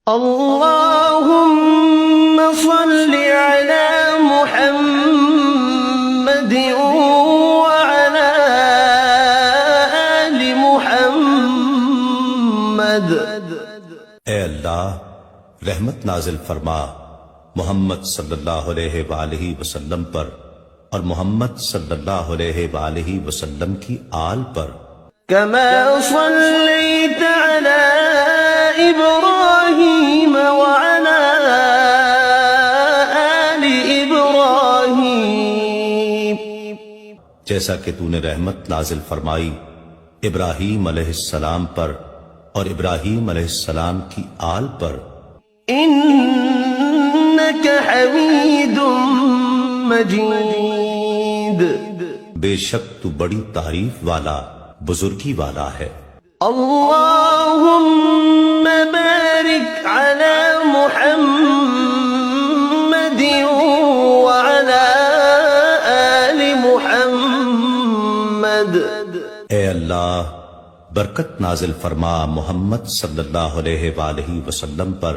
اللهم صل على محمد وعلى آل محمد۔ اے اللہ رحمت نازل فرما محمد صلی اللہ علیہ وآلہ وسلم پر اور محمد صلی اللہ علیہ وآلہ وسلم کی آل پر۔ كما صليت على إبراهيم وعلى آل إبراهيم، جیسا کہ تو نے رحمت نازل فرمائی ابراہیم علیہ السلام پر اور ابراہیم علیہ السلام کی آل پر۔ إنك حميد مجيد، بے شک تو بڑی تعریف والا بزرگی والا ہے۔ اللهم بارك على محمد وعلى آل محمد۔ اے اللہ برکت نازل فرما محمد صلی اللہ علیہ وآلہ وسلم پر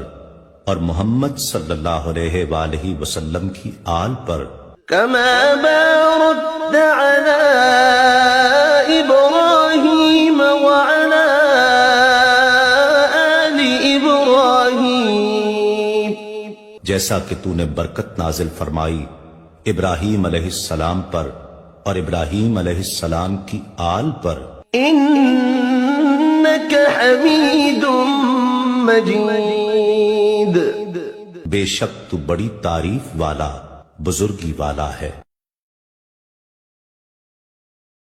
اور محمد صلی اللہ علیہ وآلہ وسلم کی آل پر۔ كما باركت على إبراهيم وعلى آل إبراهيم، جیسا کہ تو نے برکت نازل فرمائی ابراہیم علیہ السلام پر اور ابراہیم علیہ السلام کی آل پر۔ إنك حميد مجيد، بے شک تو بڑی تعریف والا بزرگی والا ہے۔